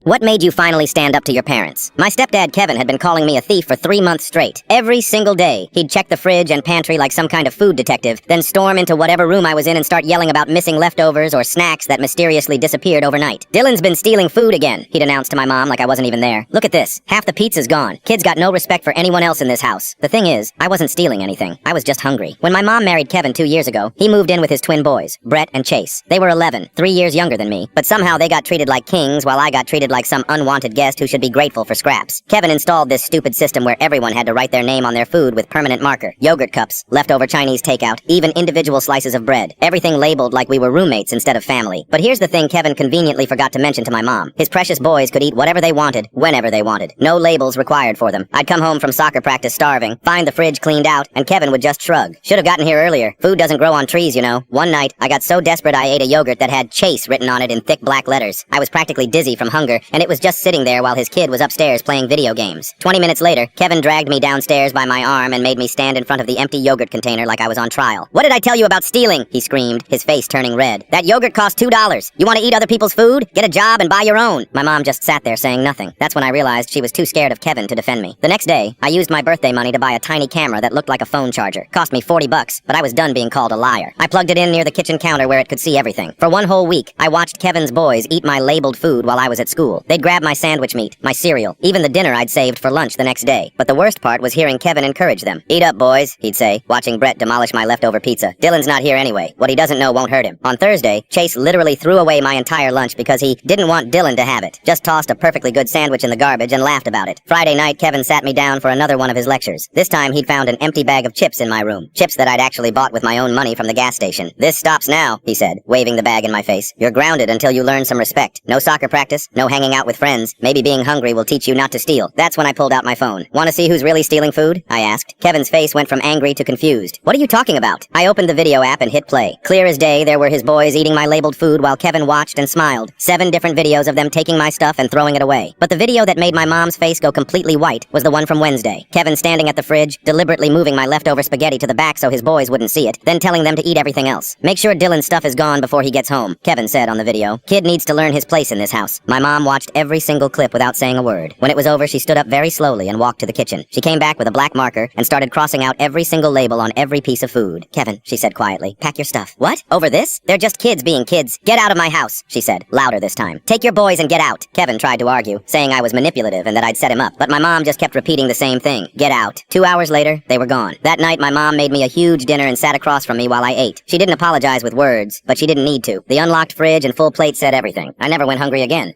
What made you finally stand up to your parents? My stepdad Kevin had been calling me a thief for 3 months straight. Every single day, he'd check the fridge and pantry like some kind of food detective, then storm into whatever room I was in and start yelling about missing leftovers or snacks that mysteriously disappeared overnight. "Dylan's been stealing food again," he'd announced to my mom like I wasn't even there. "Look at this. Half the pizza's gone. Kids got no respect for anyone else in this house." The thing is, I wasn't stealing anything. I was just hungry. When my mom married Kevin 2 years ago, he moved in with his twin boys, Brett and Chase. They were 11, 3 years younger than me, but somehow they got treated like kings while I got treated like some unwanted guest who should be grateful for scraps. Kevin installed this stupid system where everyone had to write their name on their food with permanent marker. Yogurt cups, leftover Chinese takeout, even individual slices of bread. Everything labeled like we were roommates instead of family. But here's the thing Kevin conveniently forgot to mention to my mom. His precious boys could eat whatever they wanted, whenever they wanted. No labels required for them. I'd come home from soccer practice starving, find the fridge cleaned out, and Kevin would just shrug. "Should have gotten here earlier. Food doesn't grow on trees, you know." One night, I got so desperate I ate a yogurt that had Chase written on it in thick black letters. I was practically dizzy from hunger, and it was just sitting there while his kid was upstairs playing video games. 20 minutes later, Kevin dragged me downstairs by my arm and made me stand in front of the empty yogurt container like I was on trial. "What did I tell you about stealing?" he screamed, his face turning red. "That yogurt cost $2. You want to eat other people's food? Get a job and buy your own." My mom just sat there saying nothing. That's when I realized she was too scared of Kevin to defend me. The next day, I used my birthday money to buy a tiny camera that looked like a phone charger. Cost me $40, but I was done being called a liar. I plugged it in near the kitchen counter where it could see everything. For one whole week, I watched Kevin's boys eat my labeled food while I was at school. They'd grab my sandwich meat, my cereal, even the dinner I'd saved for lunch the next day. But the worst part was hearing Kevin encourage them. "Eat up, boys," he'd say, watching Brett demolish my leftover pizza. "Dylan's not here anyway. What he doesn't know won't hurt him." On Thursday, Chase literally threw away my entire lunch because he didn't want Dylan to have it. Just tossed a perfectly good sandwich in the garbage and laughed about it. Friday night, Kevin sat me down for another one of his lectures. This time, he'd found an empty bag of chips in my room. Chips that I'd actually bought with my own money from the gas station. "This stops now," he said, waving the bag in my face. "You're grounded until you learn some respect. No soccer practice, no hanging out with friends. Maybe being hungry will teach you not to steal." That's when I pulled out my phone. "Want to see who's really stealing food?" I asked. Kevin's face went from angry to confused. "What are you talking about?" I opened the video app and hit play. Clear as day, there were his boys eating my labeled food while Kevin watched and smiled. 7 different videos of them taking my stuff and throwing it away. But the video that made my mom's face go completely white was the one from Wednesday. Kevin standing at the fridge, deliberately moving my leftover spaghetti to the back so his boys wouldn't see it, then telling them to eat everything else. "Make sure Dylan's stuff is gone before he gets home," Kevin said on the video. "Kid needs to learn his place in this house." My mom watched every single clip without saying a word. When it was over, she stood up very slowly and walked to the kitchen. She came back with a black marker and started crossing out every single label on every piece of food. "Kevin," she said quietly, "pack your stuff." "What? Over this? They're just kids being kids. Get out of my house," she said, louder this time. "Take your boys and get out." Kevin tried to argue, saying I was manipulative and that I'd set him up, but my mom just kept repeating the same thing. "Get out." 2 hours later, they were gone. That night, my mom made me a huge dinner and sat across from me while I ate. She didn't apologize with words, but she didn't need to. The unlocked fridge and full plate said everything. I never went hungry again.